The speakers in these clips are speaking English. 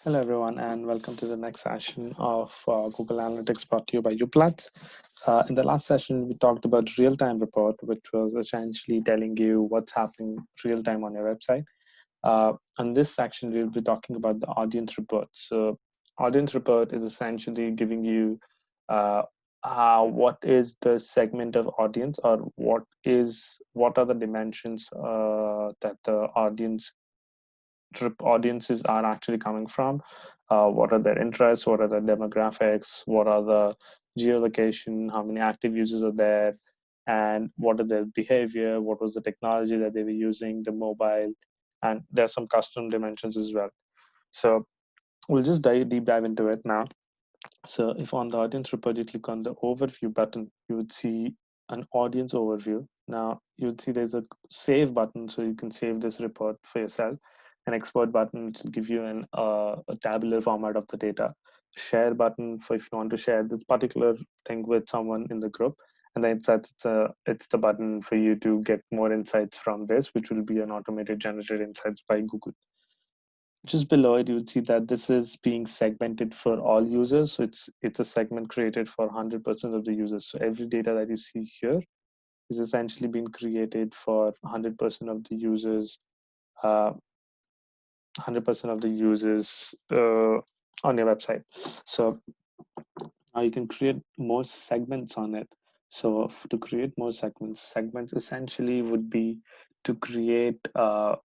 Hello, everyone, and welcome to the next session of Google Analytics brought to you by Uplatz. In the last session, we talked about real-time report, which was essentially telling you what's happening real-time on your website. In this section, we'll be talking about the audience report. So, audience report is essentially giving you uh, what is the segment of audience, or what are the dimensions that the audiences are actually coming from. What are their interests? What are their demographics? What are the geolocation? How many active users are there? And what are their behavior? What was the technology that they were using? The mobile, and there's some custom dimensions as well. So we'll just deep dive into it now. So if on the audience report you click on the overview button, you would see an audience overview. Now you would see there's a save button, so you can save this report for yourself. An export button, which will give you a tabular format of the data. Share button for if you want to share this particular thing with someone in the group. And then it's the button for you to get more insights from this, which will be an automated generated insights by Google. Just below it, you would see that this is being segmented for all users. So it's a segment created for 100% of the users. So every data that you see here is essentially being created for 100% of the users, 100% of the users on your website. So now you can create more segments on it. So to create more segments essentially would be to create a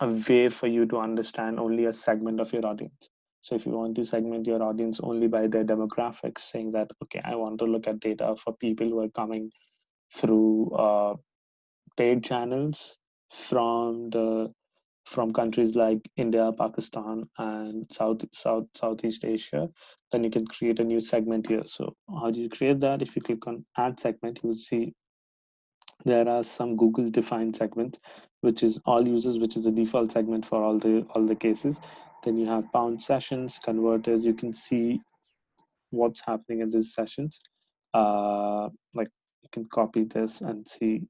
way for you to understand only a segment of your audience. So if you want to segment your audience only by their demographics, saying that, okay, I want to look at data for people who are coming through paid channels from from countries like India, Pakistan, and Southeast Asia, then you can create a new segment here. So how do you create that? If you click on Add Segment, you will see there are some Google defined segments, which is all users, which is the default segment for all the cases. Then you have bound sessions, converters. You can see what's happening in these sessions. Like you can copy this and see.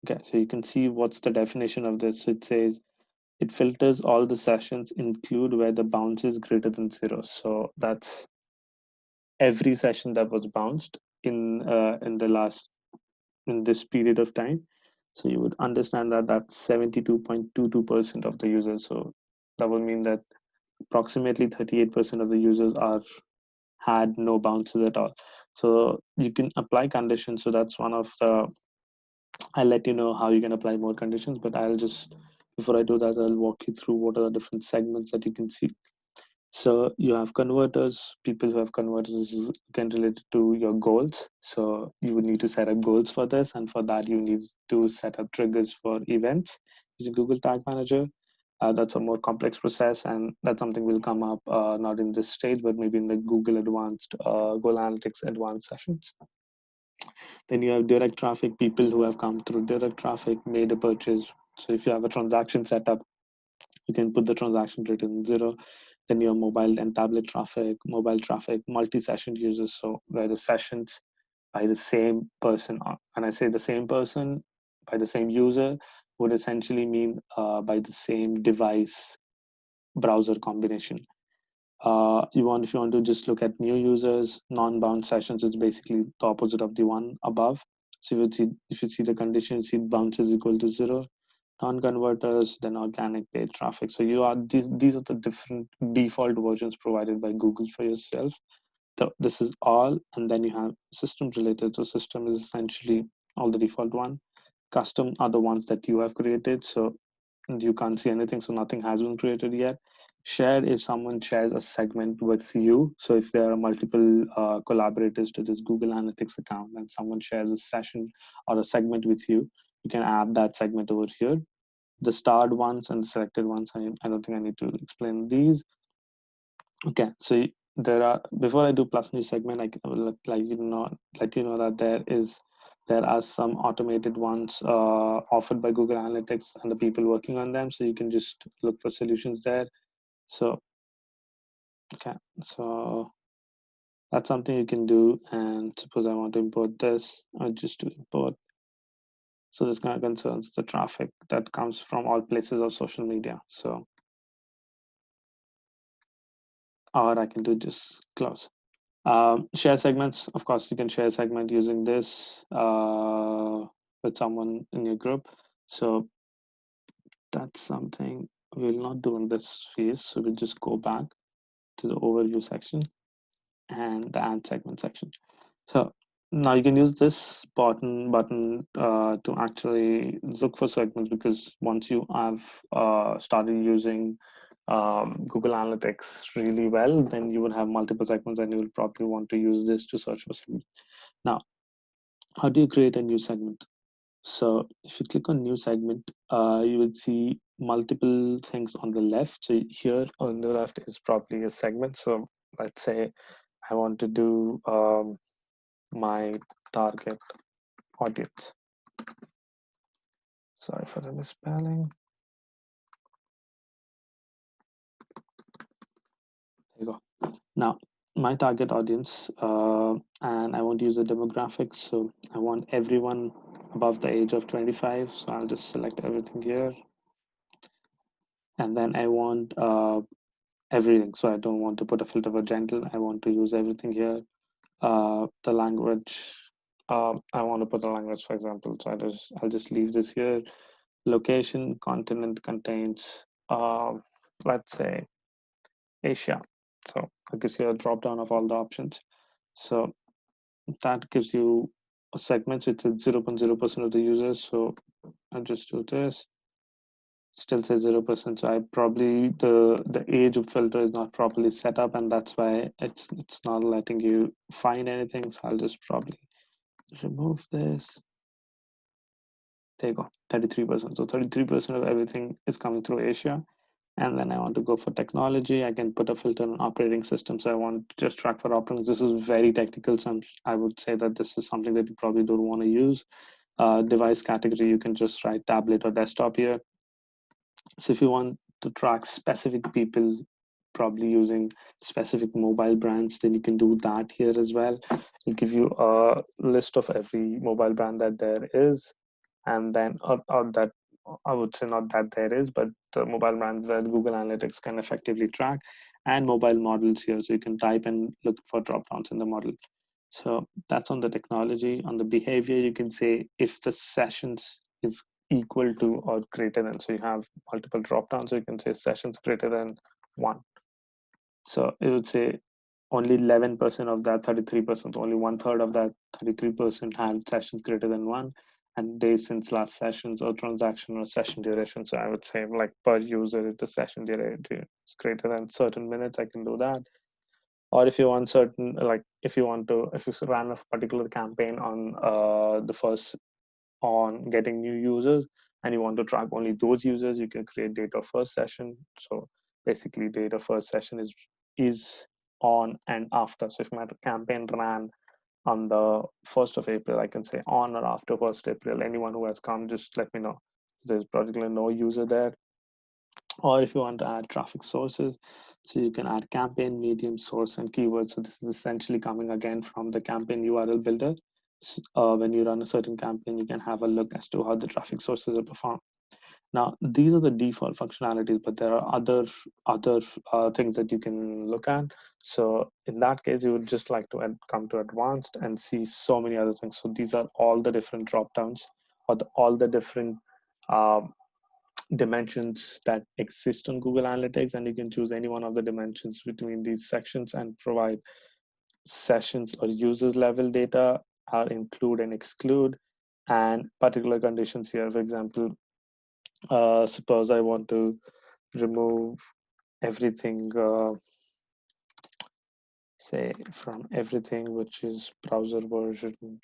Okay, so you can see what's the definition of this. So it says it filters all the sessions, include where the bounce is greater than zero. So that's every session that was bounced in the last in this period of time. So you would understand that that's 72.22% of the users. So that would mean that approximately 38% of the users are had no bounces at all. So you can apply conditions. So that's one of the, I'll let you know how you can apply more conditions, but I'll just, before I do that, I'll walk you through what are the different segments that you can see. So you have converters. People who have converters is again related to your goals. So you would need to set up goals for this, and for that you need to set up triggers for events using Google Tag Manager. That's a more complex process, and that's something will come up not in this stage, but maybe in the Google Analytics Advanced sessions. Then you have direct traffic, people who have come through direct traffic, made a purchase. So if you have a transaction set up, you can put the transaction rate in zero. Then your mobile and tablet traffic, multi-session users. So where the sessions by the same person, and I say the same person by the same user would essentially mean by the same device browser combination. If you want to just look at new users, non-bound sessions, it's basically the opposite of the one above. So if you see the condition, you see bounce is equal to zero, non-converters, then organic paid traffic. So these are the different default versions provided by Google for yourself. This is all, and then you have systems related. So system is essentially all the default one. Custom are the ones that you have created. So you can't see anything, so nothing has been created yet. Share is someone shares a segment with you. So if there are multiple collaborators to this Google Analytics account and someone shares a session or a segment with you, you can add that segment over here. The starred ones and the selected ones, I don't think I need to explain these. Okay, so there are, before I do plus new segment, I will let you know that there are some automated ones offered by Google Analytics and the people working on them. So you can just look for solutions there. So okay, so that's something you can do. And suppose I want to import this, I just do import. So this kind of concerns the traffic that comes from all places of social media. So, or I can do just close. Share segments. Of course, you can share a segment using this with someone in your group. So that's something we'll not do in this phase. So we'll just go back to the overview section and the add segment section. So now you can use this button to actually look for segments, because once you have started using Google Analytics really well, then you will have multiple segments and you will probably want to use this to search for segments. Now, how do you create a new segment? So if you click on new segment, you will see multiple things on the left. So here on the left is probably a segment. So let's say I want to do my target audience. Sorry for the misspelling. There you go. Now, my target audience, and I want to use the demographics. So I want everyone above the age of 25. So I'll just select everything here. And then I want everything. So I don't want to put a filter for gentle. I want to use everything here. The language, I want to put the language, for example. So I'll just leave this here. Location, continent contains, let's say, Asia. So it gives you a drop down of all the options. So that gives you a segment. So it's at 0.0% of the users. So I'll just do this. Still says 0%. So I probably the age of filter is not properly set up, and that's why it's not letting you find anything. So I'll just probably remove this. There you go, 33%. So 33% of everything is coming through Asia. And then I want to go for technology. I can put a filter on operating system. So I want to just track for operating. This is very technical. So I would say that this is something that you probably don't want to use. Device category, you can just write tablet or desktop here. So if you want to track specific people, probably using specific mobile brands, then you can do that here as well. It'll give you a list of every mobile brand that there is, and then or that I would say not that there is, but the mobile brands that Google Analytics can effectively track, and mobile models here. So you can type and look for drop downs in the model. So that's on the technology. On the behavior, you can say if the sessions is equal to or greater than. So you have multiple drop downs. So you can say sessions greater than 1. So it would say only 11% of that 33%, only 1/3 of that 33% had sessions greater than 1, and days since last sessions or transaction or session duration. So I would say like per user, if the session duration is greater than certain minutes, I can do that. Or if you want certain, like if you ran a particular campaign on the first on getting new users and you want to track only those users, you can create data first session. So basically data first session is on and after. So if my campaign ran on the 1st of April, I can say on or after 1st April, anyone who has come, just let me know. There's particularly no user there. Or if you want to add traffic sources, so you can add campaign, medium, source, and keywords. So this is essentially coming again from the campaign URL builder. When you run a certain campaign, you can have a look as to how the traffic sources are performed. Now, these are the default functionalities, but there are other things that you can look at. So in that case, you would just like to come to advanced and see so many other things. So these are all the different drop downs, or all the different dimensions that exist on Google Analytics, and you can choose any one of the dimensions between these sections and provide sessions or users level data, include and exclude, and particular conditions here. For example, suppose I want to remove everything, say from everything which is browser version.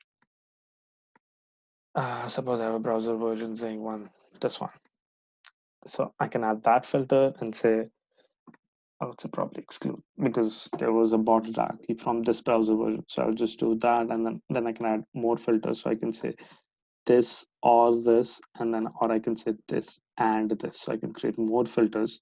Suppose I have a browser version saying this one. So I can add that filter and say, I would say probably exclude, because there was a bottle tag from this browser version. So I'll just do that, and then I can add more filters. So I can say this or this, and then or I can say this and this. So I can create more filters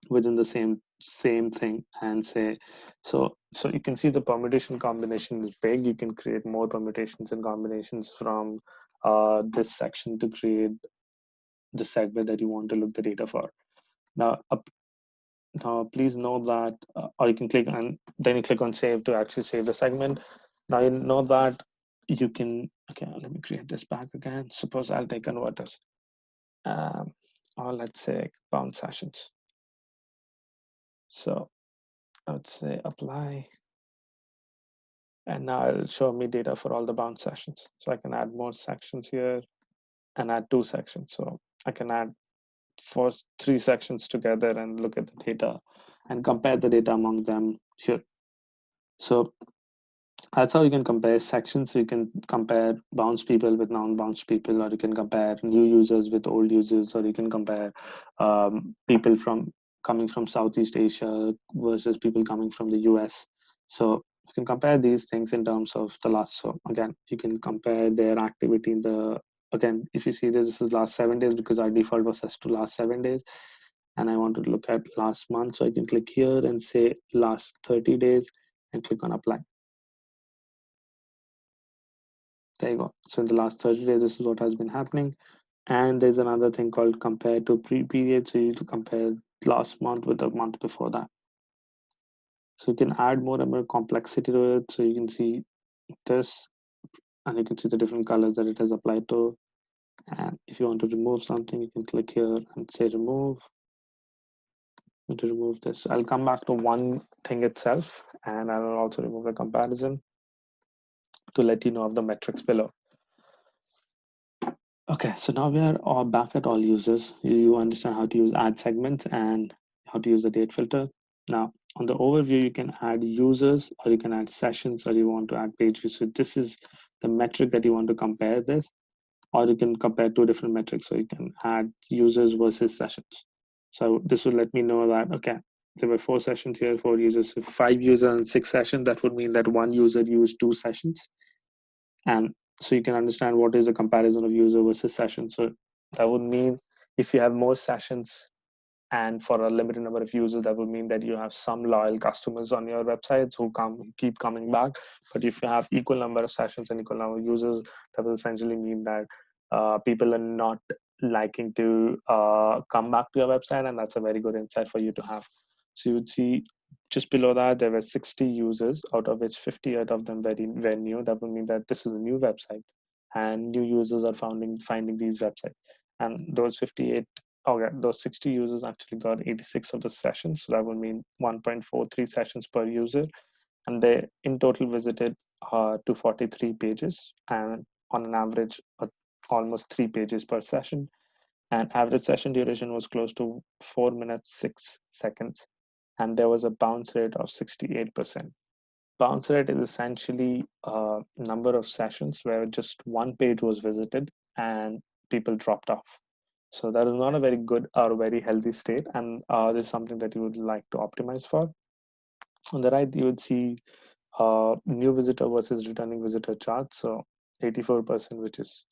within the same thing and say, so you can see the permutation combination is big. You can create more permutations and combinations from this section to create the segment that you want to look the data for. Now, now please know that, or you can click and then you click on save to actually save the segment. Now you know that you can, okay, let me create this back again. Suppose I'll take converters, or let's say bounce sessions. So I would say apply, and now it'll show me data for all the bounce sessions. So I can add more sections here and add 2 sections. So I can add first 3 sections together and look at the data and compare the data among them here. So that's how you can compare sections. So you can compare bounce people with non-bounce people, or you can compare new users with old users, or you can compare people from coming from Southeast Asia versus people coming from the US. So you can compare these things in terms of the last. So again, you can compare their activity in the, again, if you see this, this is last 7 days because our default was set to last 7 days. And I want to look at last month. So I can click here and say last 30 days and click on apply. There you go. So in the last 30 days, this is what has been happening. And there's another thing called compare to pre-period. So you compare last month with the month before that. So you can add more and more complexity to it. So you can see this, and you can see the different colors that it has applied to. And if you want to remove something, you can click here and say remove. And to remove this, I'll come back to one thing itself, and I'll also remove the comparison to let you know of the metrics below. Okay, so now we are all back at all users. You understand how to use add segments and how to use the date filter. Now, on the overview, you can add users, or you can add sessions, or you want to add page views. So this is the metric that you want to compare this, or you can compare 2 different metrics. So you can add users versus sessions. So this will let me know that, okay, there were 4 sessions here, 4 users. So 5 users and 6 sessions, that would mean that 1 user used 2 sessions. And so you can understand what is the comparison of user versus session. So that would mean if you have more sessions and for a limited number of users, that would mean that you have some loyal customers on your websites who keep coming back. But if you have equal number of sessions and equal number of users, that will essentially mean that people are not liking to come back to your website, and that's a very good insight for you to have. So you would see just below that there were 60 users, out of which 58 of them were new. That would mean that this is a new website, and new users are finding these websites. And those 58, okay, those 60 users actually got 86 of the sessions. So that would mean 1.43 sessions per user, and they in total visited 243 pages, and on an average almost 3 pages per session, and average session duration was close to 4 minutes 6 seconds, and there was a bounce rate of 68%. Bounce rate is essentially a number of sessions where just one page was visited and people dropped off. So that is not a very good or very healthy state, and this is something that you would like to optimize for. On the right, you would see new visitor versus returning visitor chart. So 84%, which is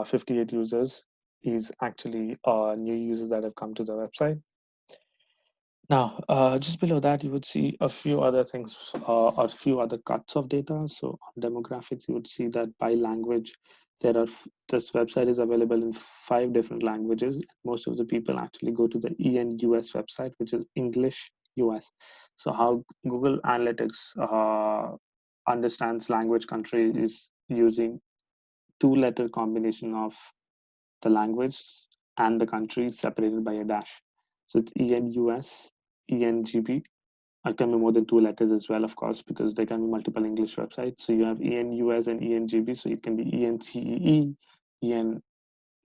58 users, is actually new users that have come to the website. Now, just below that, you would see a few other things, or a few other cuts of data. So on demographics, you would see that by language, this website is available in 5 different languages. Most of the people actually go to the EN-US website, which is English US. So how Google Analytics understands language country is using 2-letter combination of the language and the country separated by a dash. So it's EN-US, ENGB. It can be more than 2 letters as well, of course, because there can be multiple English websites. So you have EN-US and ENGB. So it can be ENCEE, EN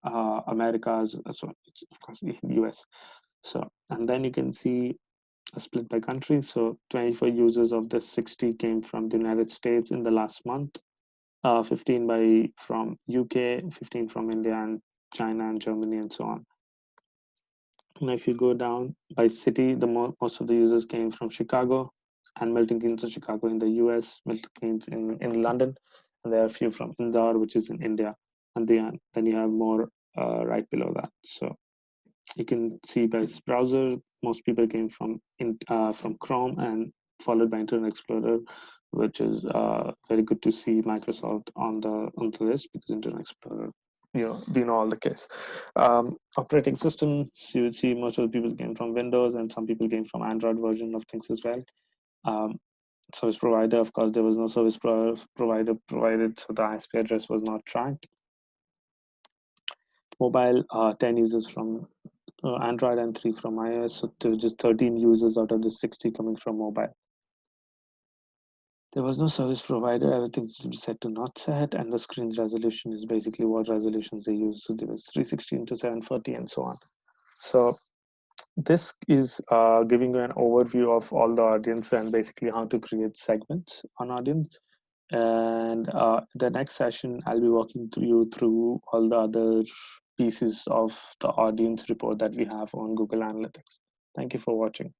Americas. So it's, of course, EN-US. So, and then you can see a split by country. So 24 users of the 60 came from the United States in the last month. 15 from UK, 15 from India and China and Germany and so on. And if you go down by city, most of the users came from Chicago and Milton Keynes in Chicago in the US, Milton Keynes in London, and there are a few from Indore, which is in India. And then you have more right below that. So you can see by browser, most people came from Chrome and followed by Internet Explorer. which is very good to see Microsoft on the list, because Internet Explorer, we know all the case. Operating systems, you would see most of the people came from Windows, and some people came from Android version of things as well. Service provider, of course, there was no service provider provided, so the IP address was not tracked. Mobile, 10 users from Android and 3 from iOS, so there was just 13 users out of the 60 coming from mobile. There was no service provider, everything's set to not set, and the screen's resolution is basically what resolutions they use. So there was 316 to 740 and so on. So this is giving you an overview of all the audience and basically how to create segments on audience. And the next session, I'll be walking you through all the other pieces of the audience report that we have on Google Analytics. Thank you for watching.